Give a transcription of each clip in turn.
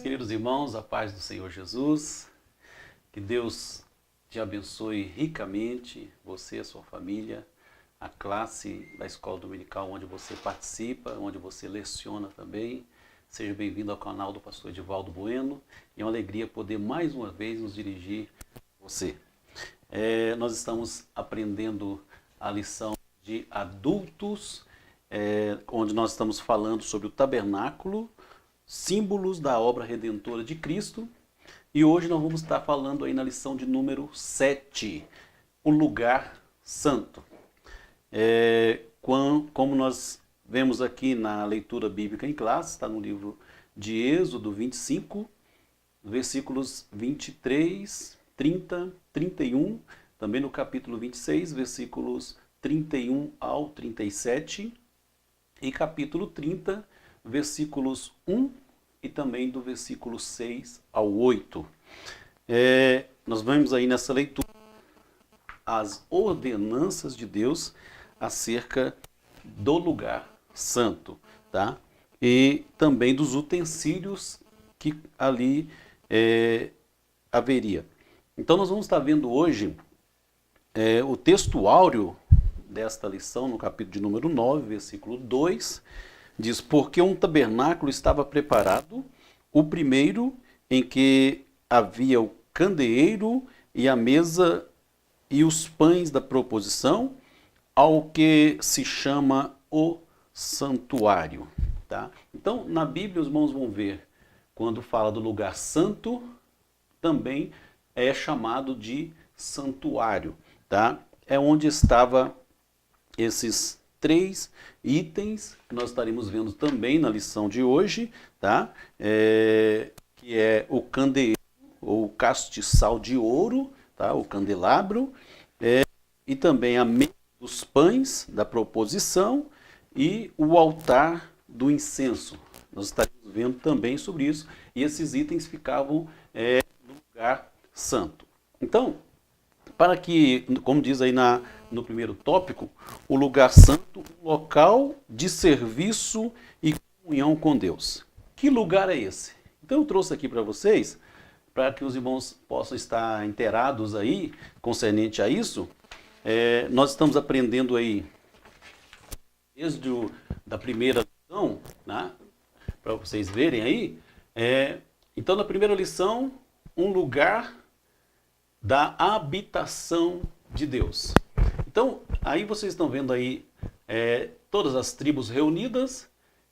Queridos irmãos, a paz do Senhor Jesus, que Deus te abençoe ricamente, você e a sua família, a classe da escola dominical onde você participa, onde você leciona também. Seja bem-vindo ao canal do pastor Edivaldo Bueno, e é uma alegria poder mais uma vez nos dirigir a você. Nós estamos aprendendo a lição de adultos, onde nós estamos falando sobre o tabernáculo, símbolos da obra redentora de Cristo. E hoje nós vamos estar falando aí na lição de número 7, o lugar santo. Como nós vemos aqui na leitura bíblica em classe, está no livro de Êxodo 25, versículos 23, 30, 31, também no capítulo 26, versículos 31 ao 37, e capítulo 30, versículos 1 e também do versículo 6 ao 8. Nós vemos aí nessa leitura as ordenanças de Deus acerca do lugar santo, tá? E também dos utensílios que ali haveria. Então nós vamos estar vendo hoje o texto áureo desta lição, no capítulo de número 9, versículo 2, diz: porque um tabernáculo estava preparado, o primeiro em que havia o candeeiro e a mesa e os pães da proposição, ao que se chama o santuário. Tá? Então, na Bíblia, os irmãos vão ver, quando fala do lugar santo, também é chamado de santuário. Tá? É onde estava esses 3 itens que nós estaremos vendo também na lição de hoje, tá? Que é o candeeiro, ou castiçal de ouro, tá? O candelabro, e também a mesa dos pães da proposição e o altar do incenso. Nós estaremos vendo também sobre isso, e esses itens ficavam no lugar santo. Então, para que, como diz aí no primeiro tópico, o lugar santo, local de serviço e comunhão com Deus. Que lugar é esse? Então eu trouxe aqui para vocês, para que os irmãos possam estar inteirados aí, concernente a isso. Nós estamos aprendendo aí, desde da primeira lição, né, para vocês verem aí. Então na primeira lição, um lugar da habitação de Deus. Então, aí vocês estão vendo aí todas as tribos reunidas,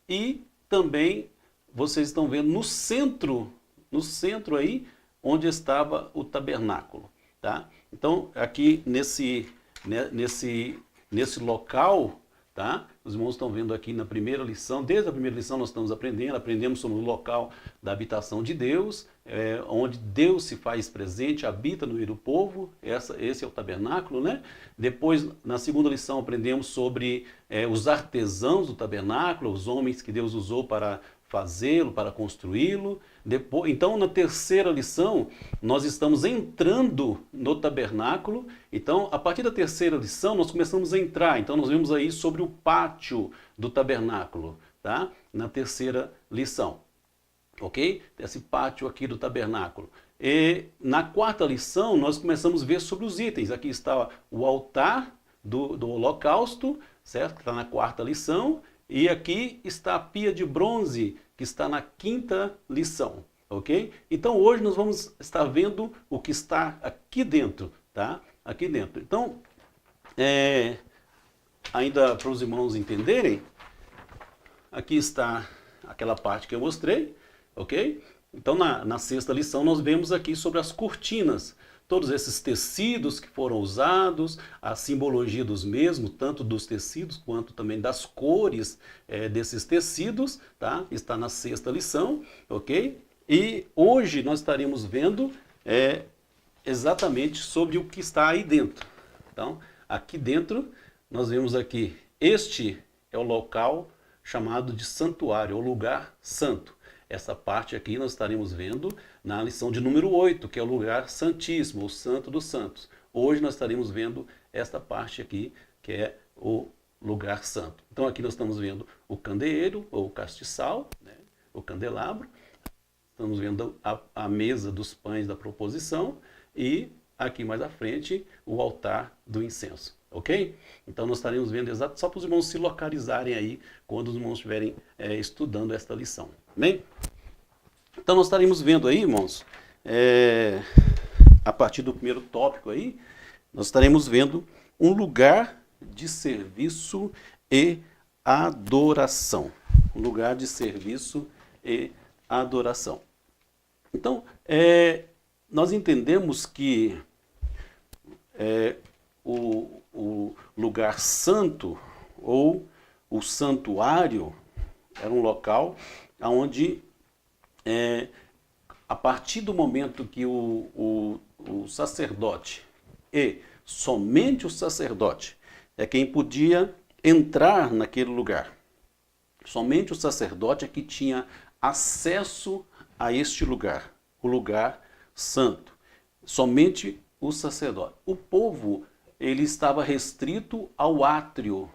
e também vocês estão vendo no centro aí, onde estava o tabernáculo. Tá? Então, aqui nesse local, tá? Os irmãos estão vendo aqui na primeira lição, desde a primeira lição nós estamos aprendemos sobre o local da habitação de Deus, onde Deus se faz presente, habita no meio do povo. Esse é o tabernáculo, né? Depois, na segunda lição, aprendemos sobre os artesãos do tabernáculo, os homens que Deus usou para fazê-lo, para construí-lo. Então, na terceira lição, nós estamos entrando no tabernáculo. Então, a partir da terceira lição, nós começamos a entrar. Então, nós vemos aí sobre o pátio do tabernáculo, tá? Na terceira lição, ok? Esse pátio aqui do tabernáculo. E na quarta lição, nós começamos a ver sobre os itens. Aqui está o altar do holocausto, certo? Que está na quarta lição. E aqui está a pia de bronze, que está na quinta lição, ok? Então hoje nós vamos estar vendo o que está aqui dentro, tá? Aqui dentro. Então, ainda para os irmãos entenderem, aqui está aquela parte que eu mostrei, ok? Então na sexta lição nós vemos aqui sobre as cortinas, todos esses tecidos que foram usados, a simbologia dos mesmos, tanto dos tecidos quanto também das cores desses tecidos, tá? Está na sexta lição, ok? E hoje nós estaremos vendo exatamente sobre o que está aí dentro. Então, aqui dentro, nós vemos aqui, este é o local chamado de santuário, o lugar santo. Essa parte aqui nós estaremos vendo na lição de número 8, que é o lugar santíssimo, o santo dos santos. Hoje nós estaremos vendo esta parte aqui, que é o lugar santo. Então aqui nós estamos vendo o candeeiro, ou o castiçal, né, o candelabro, estamos vendo a mesa dos pães da proposição e aqui mais à frente o altar do incenso, ok? Então nós estaremos vendo exato, só para os irmãos se localizarem aí quando os irmãos estiverem estudando esta lição, amém? Então nós estaremos vendo aí, irmãos, a partir do primeiro tópico aí, nós estaremos vendo um lugar de serviço e adoração. Um lugar de serviço e adoração. Então, nós entendemos que o lugar santo ou o santuário era um local onde, a partir do momento que o sacerdote, e somente o sacerdote, é quem podia entrar naquele lugar. Somente o sacerdote é que tinha acesso a este lugar, o lugar santo. Somente o sacerdote. O povo, ele estava restrito ao átrio.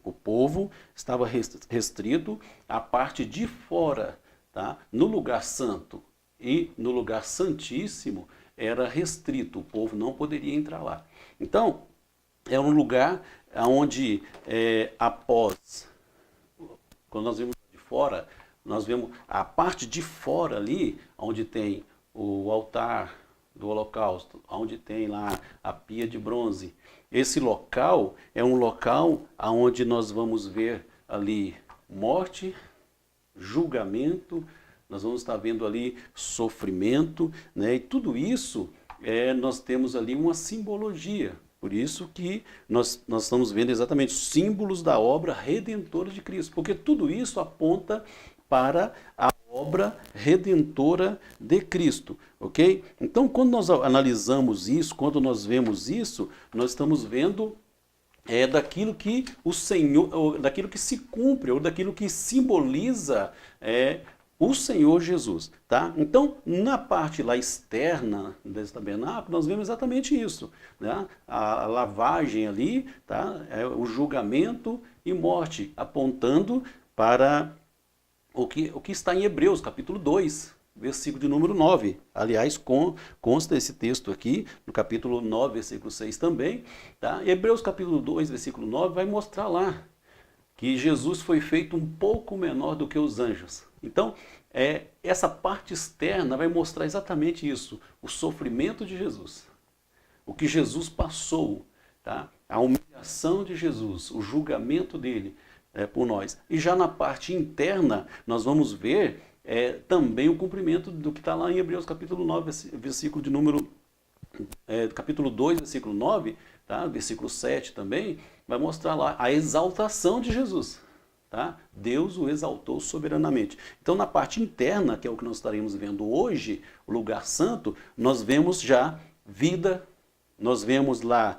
O povo estava restrito à parte de fora, tá? No lugar santo e no lugar santíssimo era restrito, o povo não poderia entrar lá. Então, é um lugar onde, após, quando nós vemos de fora, nós vemos a parte de fora ali, onde tem o altar do holocausto, onde tem lá a pia de bronze. Esse local é um local onde nós vamos ver ali morte, julgamento, nós vamos estar vendo ali sofrimento, né? E tudo isso, nós temos ali uma simbologia. Por isso que nós estamos vendo exatamente símbolos da obra redentora de Cristo. Porque tudo isso aponta para a obra redentora de Cristo, ok? Então, quando nós analisamos isso, quando nós vemos isso, nós estamos vendo daquilo que o Senhor, ou daquilo que se cumpre, ou daquilo que simboliza o Senhor Jesus, tá? Então, na parte lá externa desse tabernáculo, nós vemos exatamente isso, né? A lavagem ali, tá? O julgamento e morte, apontando para o que está em Hebreus, capítulo 2, versículo de número 9. Aliás, consta esse texto aqui, no capítulo 9, versículo 6 também, tá? Hebreus, capítulo 2, versículo 9, vai mostrar lá que Jesus foi feito um pouco menor do que os anjos. Então, essa parte externa vai mostrar exatamente isso, o sofrimento de Jesus, o que Jesus passou, tá? A humilhação de Jesus, o julgamento dele por nós. E já na parte interna, nós vamos ver também o cumprimento do que está lá em Hebreus capítulo 9, versículo de número, capítulo 2, versículo 9, tá? Versículo 7 também, vai mostrar lá a exaltação de Jesus. Tá? Deus o exaltou soberanamente. Então, na parte interna, que é o que nós estaremos vendo hoje, o lugar santo, nós vemos já vida, nós vemos lá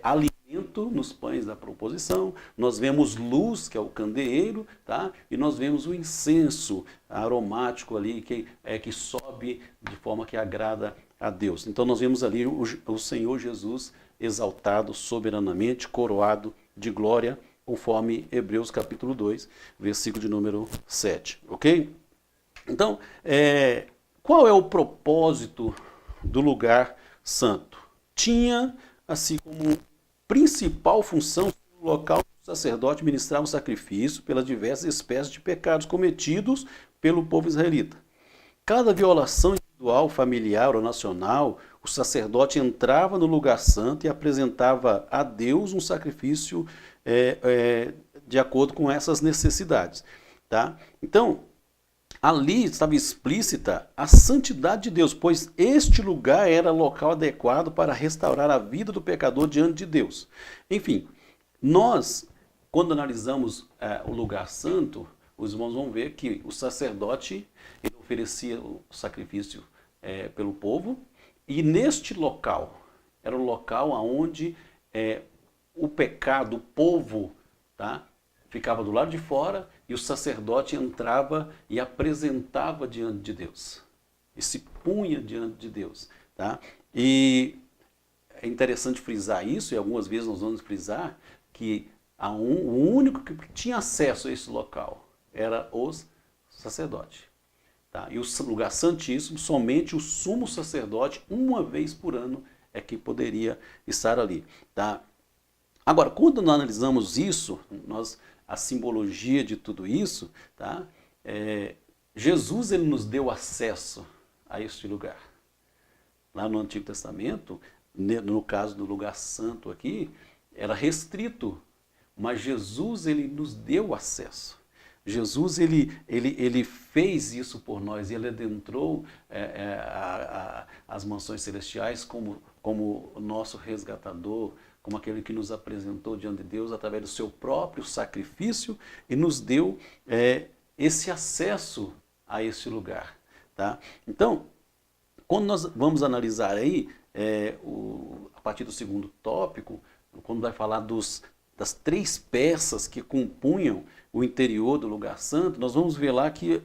alimento nos pães da proposição, nós vemos luz, que é o candeeiro, tá? E nós vemos o incenso aromático ali, que sobe de forma que agrada a Deus. Então, nós vemos ali o Senhor Jesus exaltado soberanamente, coroado de glória, conforme Hebreus capítulo 2, versículo de número 7, ok? Então, qual é o propósito do lugar santo? Tinha, assim como principal função, o local onde o sacerdote ministrava o sacrifício pelas diversas espécies de pecados cometidos pelo povo israelita. Cada violação individual, familiar ou nacional, o sacerdote entrava no lugar santo e apresentava a Deus um sacrifício de acordo com essas necessidades, tá? Então, ali estava explícita a santidade de Deus, pois este lugar era local adequado para restaurar a vida do pecador diante de Deus. Enfim, nós, quando analisamos o lugar santo, os irmãos vão ver que o sacerdote ele oferecia o sacrifício pelo povo, e neste local, era um local onde o pecado, o povo, tá, ficava do lado de fora e o sacerdote entrava e apresentava diante de Deus. E se punha diante de Deus. Tá? E é interessante frisar isso, e algumas vezes nós vamos frisar, que o único que tinha acesso a esse local era os sacerdotes. Tá? E o lugar santíssimo, somente o sumo sacerdote, uma vez por ano, é que poderia estar ali. Tá? Agora, quando nós analisamos isso, a simbologia de tudo isso, tá? Jesus ele nos deu acesso a este lugar. Lá no Antigo Testamento, no caso do lugar santo aqui, era restrito, mas Jesus ele nos deu acesso. Jesus ele fez isso por nós, ele adentrou as mansões celestiais como o nosso resgatador, como aquele que nos apresentou diante de Deus através do seu próprio sacrifício e nos deu esse acesso a esse lugar. Tá? Então, quando nós vamos analisar aí, a partir do segundo tópico, quando vai falar das 3 peças que compunham o interior do lugar santo, nós vamos ver lá que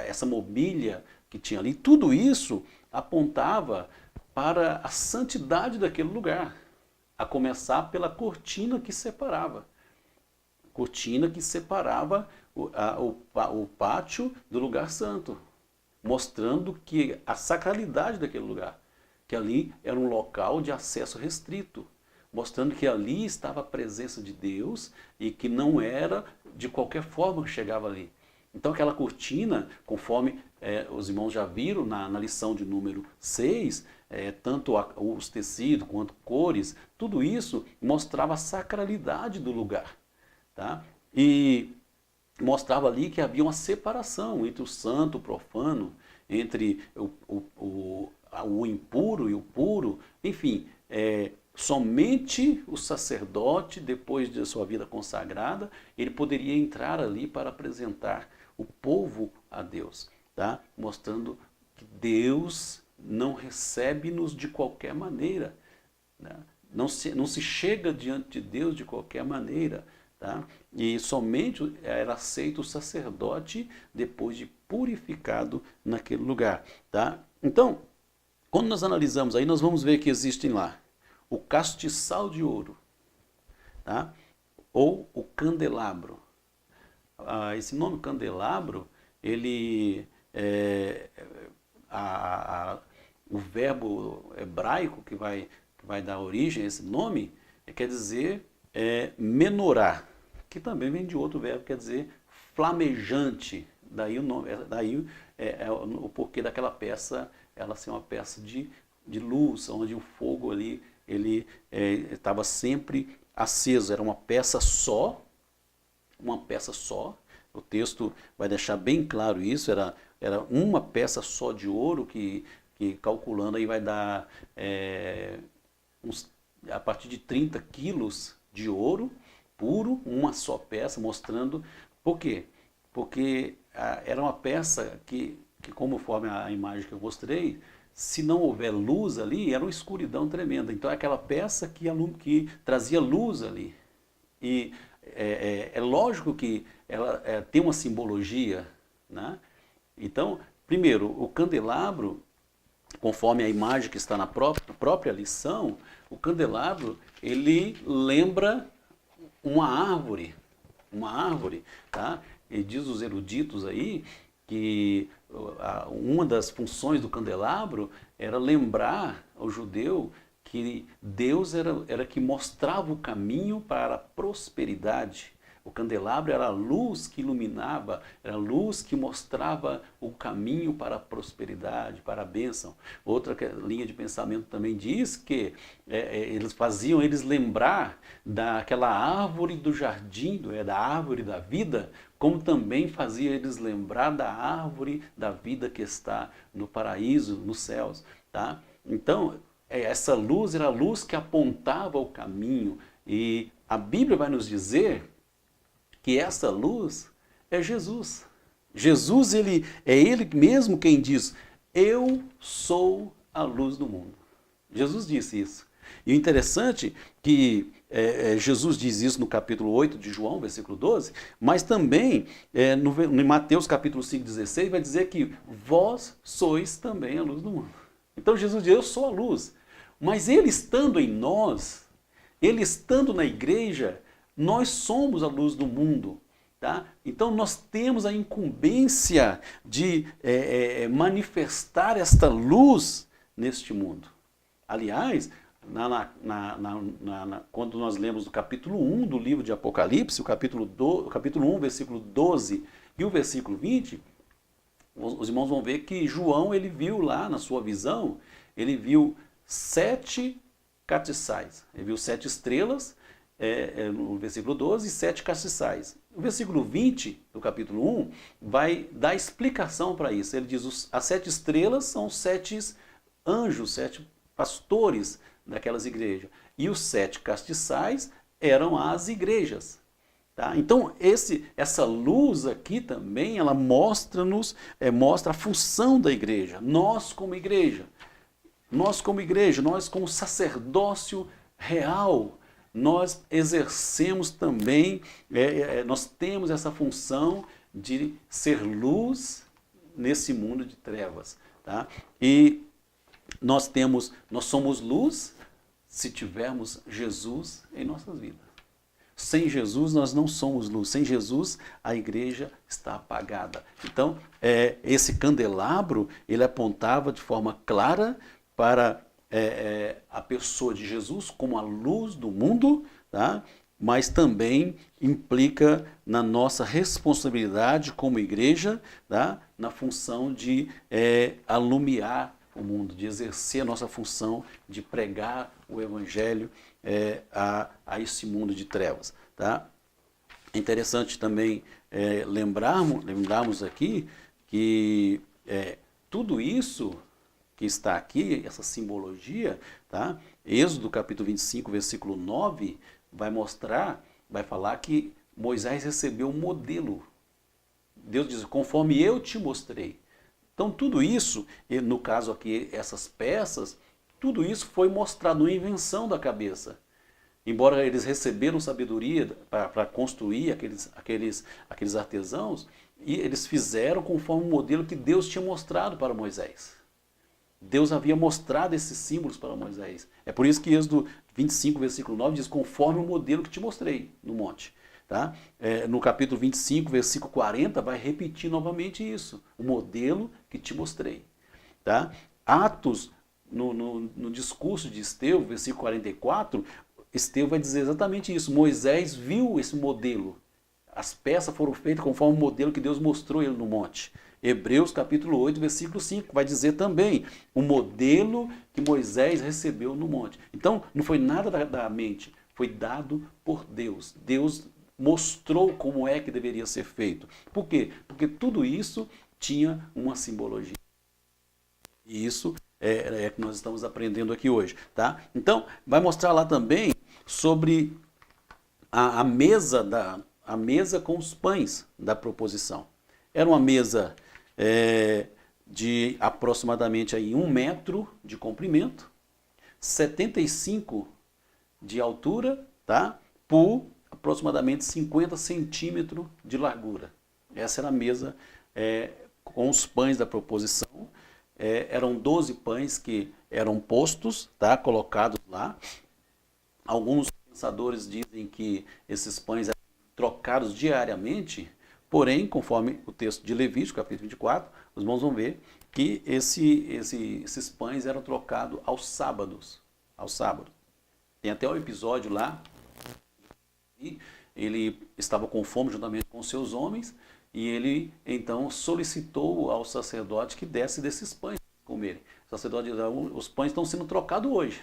essa mobília que tinha ali, tudo isso apontava para a santidade daquele lugar, a começar pela cortina que separava. Cortina que separava o pátio do lugar santo, mostrando que a sacralidade daquele lugar, que ali era um local de acesso restrito, mostrando que ali estava a presença de Deus e que não era de qualquer forma que chegava ali. Então aquela cortina, conforme os irmãos já viram na lição de número 6, tanto os tecidos quanto cores, tudo isso mostrava a sacralidade do lugar. Tá? E mostrava ali que havia uma separação entre o santo e o profano, entre o impuro e o puro, enfim, somente o sacerdote, depois de sua vida consagrada, ele poderia entrar ali para apresentar o povo a Deus, tá? Mostrando que Deus não recebe-nos de qualquer maneira, né? Não se chega diante de Deus de qualquer maneira. Tá? E somente era aceito o sacerdote depois de purificado naquele lugar. Tá? Então, quando nós analisamos aí, nós vamos ver que existem lá o castiçal de ouro, tá? Ou o candelabro. Esse nome candelabro, o verbo hebraico que vai dar origem a esse nome, quer dizer menorá, que também vem de outro verbo, quer dizer flamejante. Daí o nome, o porquê daquela peça, ela ser uma peça de luz, onde o fogo ali, ele estava sempre aceso, era uma peça só. O texto vai deixar bem claro isso, era uma peça só de ouro que calculando aí vai dar a partir de 30 quilos de ouro puro, uma só peça, mostrando. Por quê? Porque era uma peça que conforme a imagem que eu mostrei, se não houver luz ali, era uma escuridão tremenda. Então é aquela peça que trazia luz ali. E é lógico que ela tem uma simbologia, né? Então, primeiro, o candelabro, conforme a imagem que está na própria lição, o candelabro, ele lembra uma árvore, tá? E diz os eruditos aí que uma das funções do candelabro era lembrar ao judeu que Deus era que mostrava o caminho para a prosperidade. O candelabro era a luz que iluminava, era a luz que mostrava o caminho para a prosperidade, para a bênção. Outra linha de pensamento também diz que eles faziam eles lembrar daquela árvore do jardim, da árvore da vida, como também fazia eles lembrar da árvore da vida que está no paraíso, nos céus. Tá? Então, essa luz era a luz que apontava o caminho. E a Bíblia vai nos dizer que essa luz é Jesus. Jesus, é Ele mesmo quem diz, eu sou a luz do mundo. Jesus disse isso. E o interessante que Jesus diz isso no capítulo 8 de João, versículo 12, mas também no Mateus capítulo 5, 16, vai dizer que vós sois também a luz do mundo. Então Jesus diz, eu sou a luz. Mas Ele estando em nós, Ele estando na igreja, nós somos a luz do mundo. Tá? Então nós temos a incumbência de manifestar esta luz neste mundo. Aliás, quando nós lemos o capítulo 1 do livro de Apocalipse, o capítulo 1, versículo 12 e o versículo 20, os irmãos vão ver que João, ele viu lá na sua visão, ele viu 7 castiçais, ele viu 7 estrelas, no versículo 12, e 7 castiçais. O versículo 20 do capítulo 1 vai dar explicação para isso. Ele diz, as 7 estrelas são os 7 anjos, 7 pastores daquelas igrejas. E os 7 castiçais eram as igrejas. Tá? Então, essa luz aqui também, ela mostra a função da igreja. Nós como igreja, nós como sacerdócio real, nós exercemos também, nós temos essa função de ser luz nesse mundo de trevas. Tá? E nós somos luz se tivermos Jesus em nossas vidas. Sem Jesus nós não somos luz. Sem Jesus a igreja está apagada. Então, esse candelabro, ele apontava de forma clara para a pessoa de Jesus como a luz do mundo, tá? Mas também implica na nossa responsabilidade como igreja, tá? Na função de alumiar o mundo, de exercer a nossa função de pregar o evangelho a esse mundo de trevas. Tá? É interessante também lembrarmos aqui que tudo isso que está aqui, essa simbologia, tá? Êxodo capítulo 25, versículo 9, vai falar que Moisés recebeu um modelo. Deus diz, conforme eu te mostrei. Então tudo isso, no caso aqui, essas peças, tudo isso foi mostrado, uma invenção da cabeça. Embora eles receberam sabedoria para construir aqueles artesãos, e eles fizeram conforme o modelo que Deus tinha mostrado para Moisés. Deus havia mostrado esses símbolos para Moisés. É por isso que Êxodo 25, versículo 9 diz, conforme o modelo que te mostrei no monte. Tá? No capítulo 25, versículo 40, vai repetir novamente isso. O modelo que te mostrei. Tá? Atos, no discurso de Estevão, versículo 44, Estevão vai dizer exatamente isso. Moisés viu esse modelo. As peças foram feitas conforme o modelo que Deus mostrou ele no monte. Hebreus capítulo 8, versículo 5, vai dizer também o modelo que Moisés recebeu no monte. Então, não foi nada da mente, foi dado por Deus. Deus mostrou como é que deveria ser feito. Por quê? Porque tudo isso tinha uma simbologia. E isso é que nós estamos aprendendo aqui hoje. Tá? Então, vai mostrar lá também sobre a mesa com os pães da proposição. Era uma mesa de aproximadamente aí 1 metro de comprimento, 75 de altura, tá? Por aproximadamente 50 centímetros de largura. Essa era a mesa com os pães da proposição. Eram 12 pães que eram postos, tá? Colocados lá. Alguns pensadores dizem que esses pães eram trocados diariamente. Porém, conforme o texto de Levítico, capítulo 24, os irmãos vão ver que esses pães eram trocados aos sábados. Tem até um episódio lá, e ele estava com fome juntamente com seus homens, e ele então solicitou ao sacerdote que desse desses pães para comerem. O sacerdote diz, os pães estão sendo trocados hoje.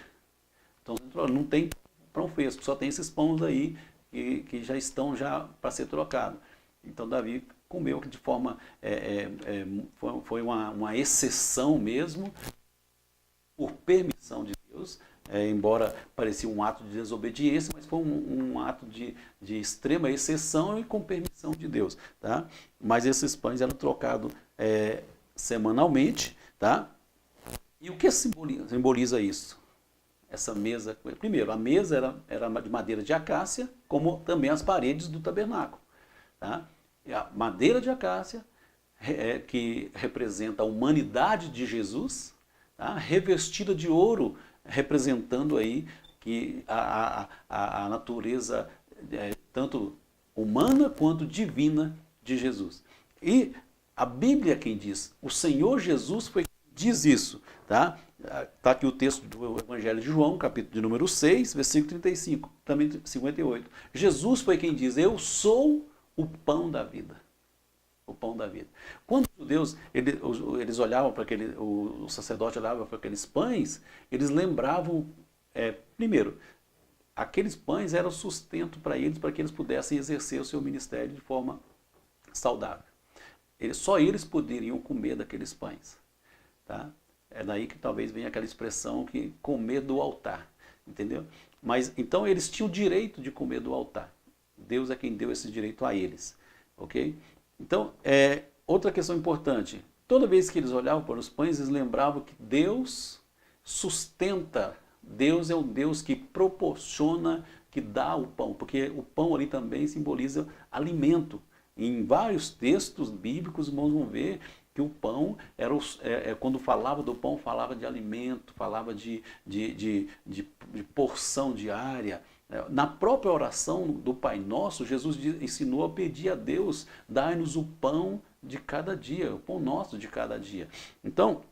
Então, não tem pão fresco, só tem esses pães aí que já estão para ser trocados. Então Davi comeu de forma, foi uma exceção mesmo, por permissão de Deus, embora parecia um ato de desobediência, mas foi um ato de extrema exceção e com permissão de Deus. Tá? Mas esses pães eram trocados semanalmente. Tá? E o que simboliza isso? Essa mesa, primeiro, a mesa era de madeira de acácia, como também as paredes do tabernáculo. Tá? E a madeira de acácia, que representa a humanidade de Jesus, tá? Revestida de ouro, representando aí que a natureza, tanto humana quanto divina de Jesus. E a Bíblia é quem diz, o Senhor Jesus foi quem diz isso, tá? Está aqui o texto do Evangelho de João, capítulo de número 6, versículo 35, também 58. Jesus foi quem diz, eu sou o pão da vida. O pão da vida. Quando os judeus, eles olhavam para o sacerdote olhava para aqueles pães, eles lembravam, primeiro, aqueles pães eram sustento para que eles pudessem exercer o seu ministério de forma saudável. Só eles poderiam comer daqueles pães. Tá? É daí que talvez venha aquela expressão que comer do altar. Entendeu? Mas então eles tinham o direito de comer do altar. Deus é quem deu esse direito a eles. Ok? Então, outra questão importante. Toda vez que eles olhavam para os pães, eles lembravam que Deus sustenta. Deus é o Deus que proporciona, que dá o pão. Porque o pão ali também simboliza alimento. Em vários textos bíblicos, irmãos vão ver que o pão, quando falava do pão, falava de alimento, falava de porção diária. Na própria oração do Pai Nosso, Jesus ensinou a pedir a Deus, dai-nos o pão de cada dia, o pão nosso de cada dia. Então,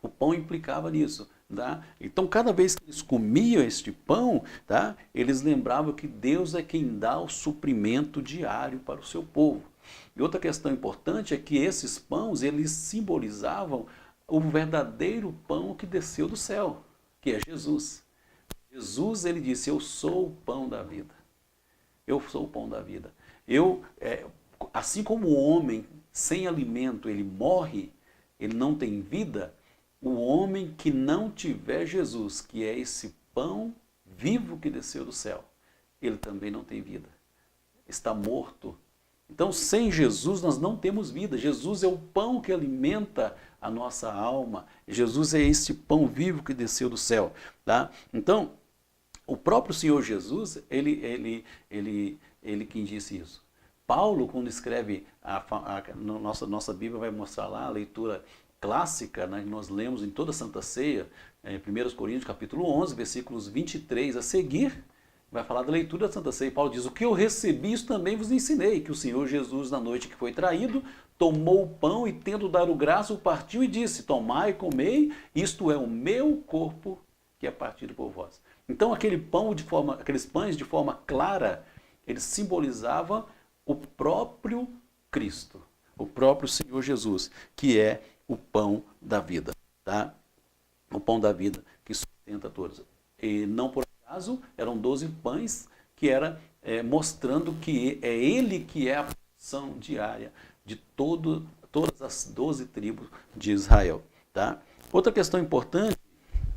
o pão implicava nisso. Tá? Então, cada vez que eles comiam este pão, tá? Eles lembravam que Deus é quem dá o suprimento diário para o seu povo. E outra questão importante é que esses pães, eles simbolizavam o verdadeiro pão que desceu do céu, que é Jesus. Jesus, ele disse, eu sou o pão da vida. Eu sou o pão da vida. Assim como o homem sem alimento, ele morre, ele não tem vida, o homem que não tiver Jesus, que é esse pão vivo que desceu do céu, ele também não tem vida. Está morto. Então, sem Jesus, nós não temos vida. Jesus é o pão que alimenta a nossa alma. Jesus é esse pão vivo que desceu do céu. Tá? Então, o próprio Senhor Jesus, ele quem disse isso. Paulo, quando escreve, nossa Bíblia vai mostrar lá a leitura clássica, né, que nós lemos em toda a Santa Ceia, 1 Coríntios capítulo 11, versículos 23 a seguir, vai falar da leitura da Santa Ceia. Paulo diz, o que eu recebi, isso também vos ensinei, que o Senhor Jesus, na noite que foi traído, tomou o pão e, tendo dado graça, o partiu e disse, tomai e comei, isto é o meu corpo que é partido por vós. Então, aqueles pães de forma clara, eles simbolizavam o próprio Cristo, o próprio Senhor Jesus, que é o pão da vida, tá? O pão da vida que sustenta todos. E não por acaso, eram 12 pães que era mostrando que é Ele que é a porção diária de todas as 12 tribos de Israel, tá? Outra questão importante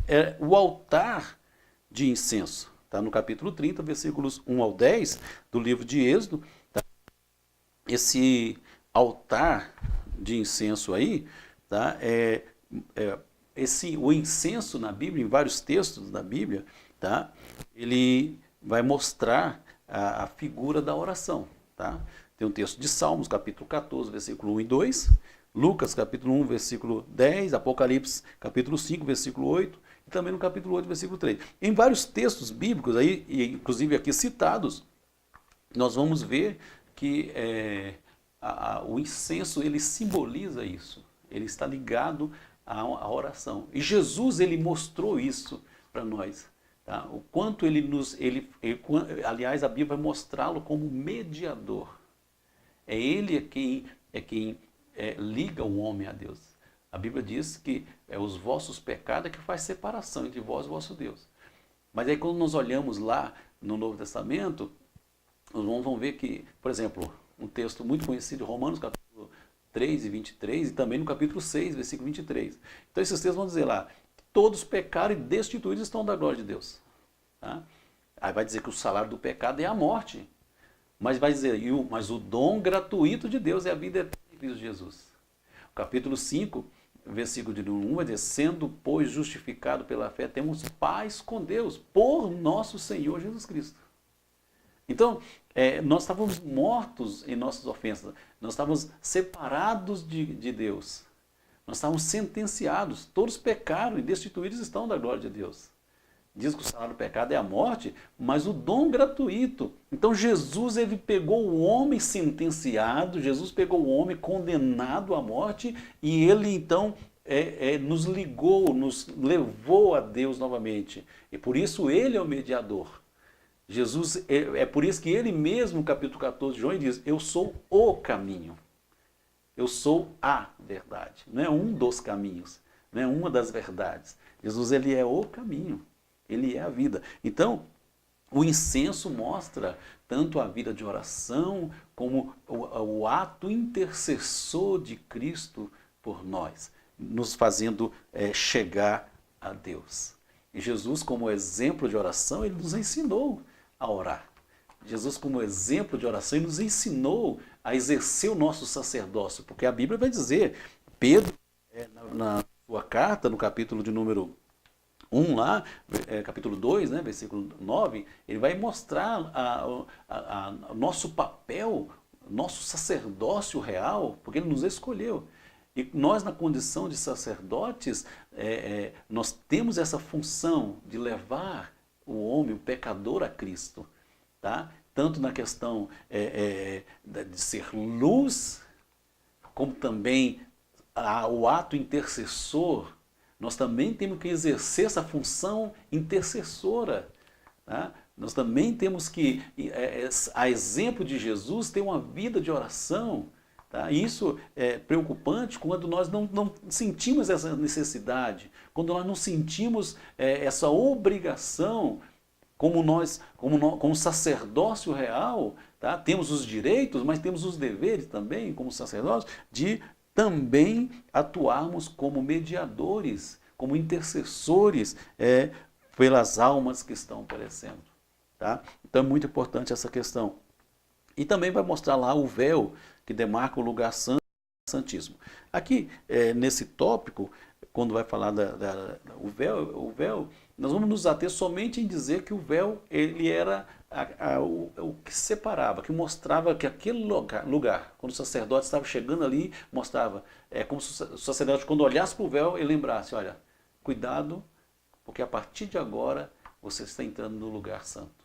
é o altar de incenso. Tá? No capítulo 30, versículos 1 ao 10 do livro de Êxodo, tá? Esse altar de incenso aí, tá? O incenso na Bíblia, em vários textos da Bíblia, tá? Ele vai mostrar a figura da oração. Tá? Tem um texto de Salmos, capítulo 14, versículo 1 e 2, Lucas, capítulo 1, versículo 10, Apocalipse, capítulo 5, versículo 8, e também no capítulo 8, versículo 3. Em vários textos bíblicos, aí, e inclusive aqui citados, nós vamos ver que o incenso, ele simboliza isso. Ele está ligado à oração. E Jesus, ele mostrou isso para nós. Tá? O quanto aliás, a Bíblia vai mostrá-lo como mediador. Ele quem liga o homem a Deus. A Bíblia diz que os vossos pecados é que faz separação entre vós e o vosso Deus. Mas aí quando nós olhamos lá no Novo Testamento, nós vamos ver que, por exemplo, um texto muito conhecido, Romanos capítulo 3 e 23, e também no capítulo 6, versículo 23. Então esses textos vão dizer lá, todos pecaram e destituídos estão da glória de Deus. Tá? Aí vai dizer que o salário do pecado é a morte. Mas vai dizer, mas o dom gratuito de Deus é a vida eterna em Cristo Jesus. O capítulo 5, versículo de 1 vai dizer, sendo, pois, justificado pela fé, temos paz com Deus, por nosso Senhor Jesus Cristo. Então, nós estávamos mortos em nossas ofensas, nós estávamos separados de Deus, nós estávamos sentenciados, todos pecaram e destituídos estão da glória de Deus. Diz que o salário do pecado é a morte, mas o dom gratuito. Então Jesus, ele pegou o homem sentenciado, Jesus pegou o homem condenado à morte e ele então nos ligou, nos levou a Deus novamente. E por isso ele é o mediador. Jesus, é por isso que ele mesmo, no capítulo 14 de João, ele diz, eu sou o caminho. Eu sou a verdade. Não é um dos caminhos, não é uma das verdades. Jesus, ele é o caminho, ele é a vida. Então, o incenso mostra tanto a vida de oração, como o ato intercessor de Cristo por nós, nos fazendo chegar a Deus. E Jesus, como exemplo de oração, ele nos ensinou a orar. Jesus, como exemplo de oração, ele nos ensinou a exercer o nosso sacerdócio, porque a Bíblia vai dizer, Pedro, na sua carta, no capítulo de número 1 lá, capítulo 2, né, versículo 9, ele vai mostrar o nosso papel, nosso sacerdócio real, porque ele nos escolheu. E nós, na condição de sacerdotes, nós temos essa função de levar o homem, o pecador, a Cristo. Tá? Tanto na questão de ser luz, como também o ato intercessor. Nós também temos que exercer essa função intercessora. Tá? Nós também temos que, a exemplo de Jesus, ter uma vida de oração. Tá? E isso é preocupante quando nós não sentimos essa necessidade, quando nós não sentimos essa obrigação, como sacerdócio real, tá? Temos os direitos, mas temos os deveres também, como sacerdócio, de também atuarmos como mediadores, como intercessores pelas almas que estão perecendo. Tá? Então é muito importante essa questão. E também vai mostrar lá o véu que demarca o lugar santo e santíssimo. Aqui, nesse tópico, quando vai falar o véu, nós vamos nos ater somente em dizer que o véu ele era o que separava, que mostrava que aquele lugar, quando o sacerdote estava chegando ali, mostrava, como se o sacerdote, quando olhasse para o véu, ele lembrasse, olha, cuidado, porque a partir de agora você está entrando no lugar santo.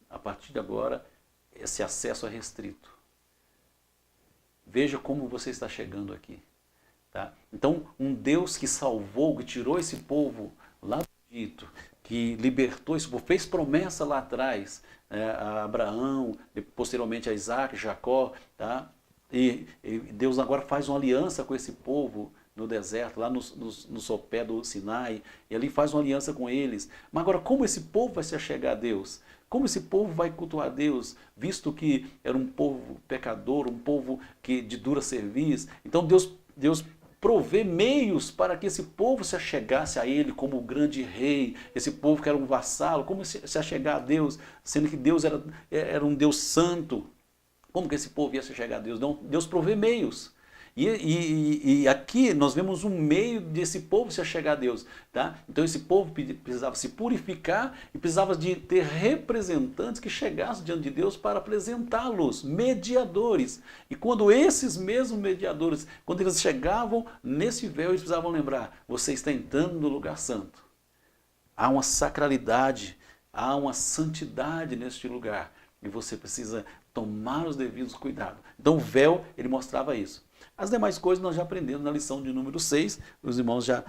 A partir de agora, esse acesso é restrito. Veja como você está chegando aqui. Tá? Então, um Deus que salvou, que tirou esse povo lá do Egito, que libertou esse povo, fez promessa lá atrás a Abraão, posteriormente a Isaac, Jacó, tá? E Deus agora faz uma aliança com esse povo no deserto, lá no sopé do Sinai, e ali faz uma aliança com eles. Mas agora, como esse povo vai se achegar a Deus? Como esse povo vai cultuar a Deus, visto que era um povo pecador, um povo de dura cerviz? Então Deus provê meios para que esse povo se achegasse a ele como o grande rei, esse povo que era um vassalo, como se achegar a Deus, sendo que Deus era um Deus santo. Como que esse povo ia se achegar a Deus? Então, Deus provê meios. E aqui nós vemos um meio desse povo se achegar a Deus. Tá? Então esse povo precisava se purificar e precisava de ter representantes que chegassem diante de Deus para apresentá-los, mediadores. E quando esses mesmos mediadores, quando eles chegavam nesse véu, eles precisavam lembrar, você está entrando no lugar santo. Há uma sacralidade, há uma santidade neste lugar. E você precisa tomar os devidos cuidados. Então o véu, ele mostrava isso. As demais coisas nós já aprendemos na lição de número 6, os irmãos já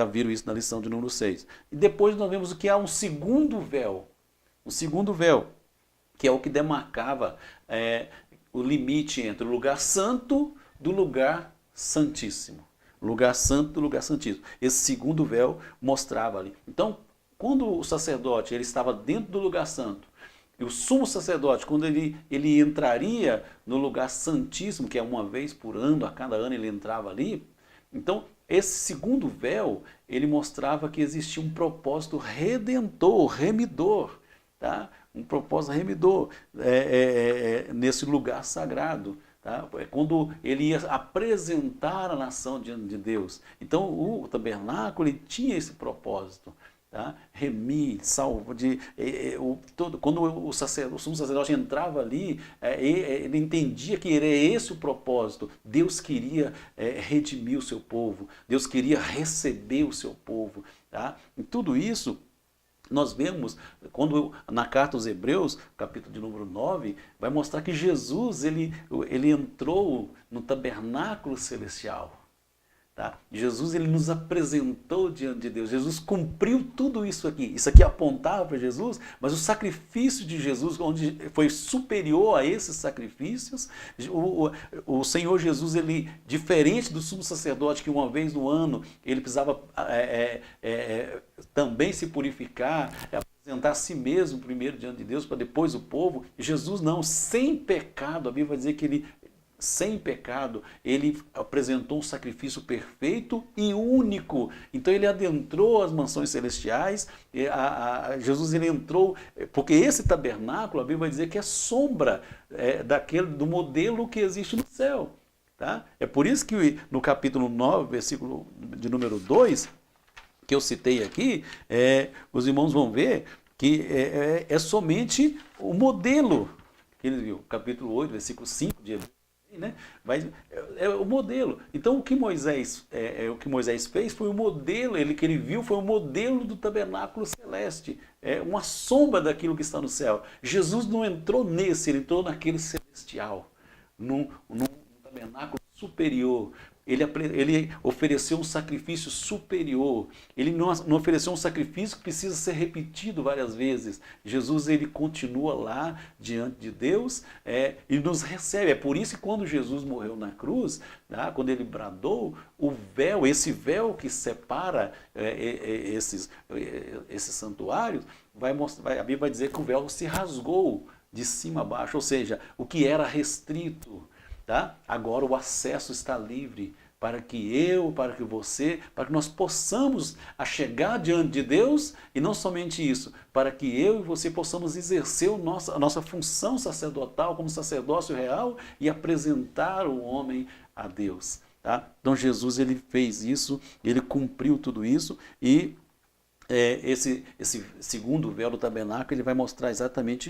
viram isso na lição de número 6. E depois nós vemos o que há um segundo véu, que é o que demarcava o limite entre o lugar santo do lugar santíssimo. Lugar santo do lugar santíssimo. Esse segundo véu mostrava ali. Então, quando o sacerdote ele estava dentro do lugar santo, e o sumo sacerdote, quando ele entraria no lugar santíssimo, que é uma vez por ano, a cada ano ele entrava ali, então esse segundo véu, ele mostrava que existia um propósito redentor, remidor, tá? Um propósito remidor nesse lugar sagrado. Tá? Quando ele ia apresentar a nação diante de Deus. Então o tabernáculo ele tinha esse propósito. Tá? Remir, salvo, quando o sumo sacerdote entrava ali, ele entendia que era esse o propósito. Deus queria redimir o seu povo, Deus queria receber o seu povo. Tá? E tudo isso Nós vemos, quando na carta aos Hebreus, capítulo de número 9, vai mostrar que Jesus ele entrou no tabernáculo celestial. Tá? Jesus ele nos apresentou diante de Deus. Jesus cumpriu tudo isso aqui. Isso aqui apontava para Jesus, mas o sacrifício de Jesus, onde foi superior a esses sacrifícios, o Senhor Jesus, ele, diferente do sumo sacerdote, que uma vez no ano ele precisava também se purificar, apresentar a si mesmo primeiro diante de Deus, para depois o povo. Jesus não, sem pecado, a Bíblia vai dizer que ele, sem pecado, ele apresentou um sacrifício perfeito e único. Então ele adentrou as mansões celestiais, Jesus ele entrou, porque esse tabernáculo, a Bíblia vai dizer que é sombra do modelo que existe no céu. Tá? É por isso que no capítulo 9, versículo de número 2, que eu citei aqui, os irmãos vão ver que é somente o modelo que eles viram. Capítulo 8, versículo 5 de Hebreus. Né? Mas é o modelo. Então o que Moisés fez foi o modelo, que ele viu foi o modelo do tabernáculo celeste, uma sombra daquilo que está no céu. Jesus não entrou nesse, ele entrou naquele celestial, num tabernáculo superior. Ele ofereceu um sacrifício superior. Ele não ofereceu um sacrifício que precisa ser repetido várias vezes. Jesus ele continua lá diante de Deus e nos recebe. É por isso que quando Jesus morreu na cruz, tá, quando ele bradou, o véu, esse véu que separa esses santuários, a Bíblia vai dizer que o véu se rasgou de cima a baixo, ou seja, o que era restrito. Tá? Agora o acesso está livre para que você, para que nós possamos chegar diante de Deus, e não somente isso, para que eu e você possamos exercer a nossa função sacerdotal como sacerdócio real e apresentar o homem a Deus. Tá? Então Jesus ele fez isso, ele cumpriu tudo isso, e esse segundo véu do tabernáculo ele vai mostrar exatamente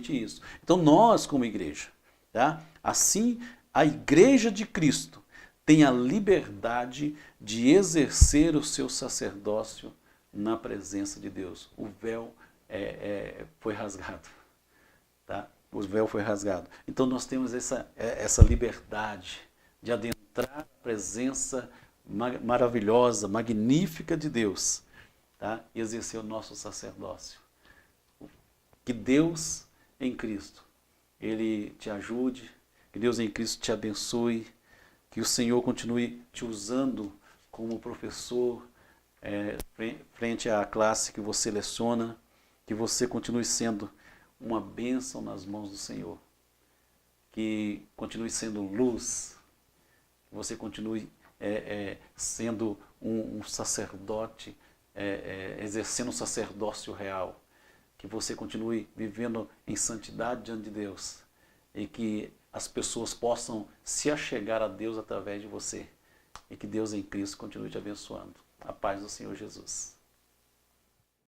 isso. Então nós como igreja, tá? Assim, a Igreja de Cristo tem a liberdade de exercer o seu sacerdócio na presença de Deus. O véu foi rasgado. Tá? O véu foi rasgado. Então nós temos essa liberdade de adentrar a presença maravilhosa, magnífica de Deus, tá? E exercer o nosso sacerdócio. Que Deus em Cristo Ele te ajude, que Deus em Cristo te abençoe, que o Senhor continue te usando como professor frente à classe que você leciona, que você continue sendo uma bênção nas mãos do Senhor, que continue sendo luz, que você continue sendo um sacerdote, exercendo um sacerdócio real, que você continue vivendo em santidade diante de Deus e que as pessoas possam se achegar a Deus através de você e que Deus em Cristo continue te abençoando. A paz do Senhor Jesus.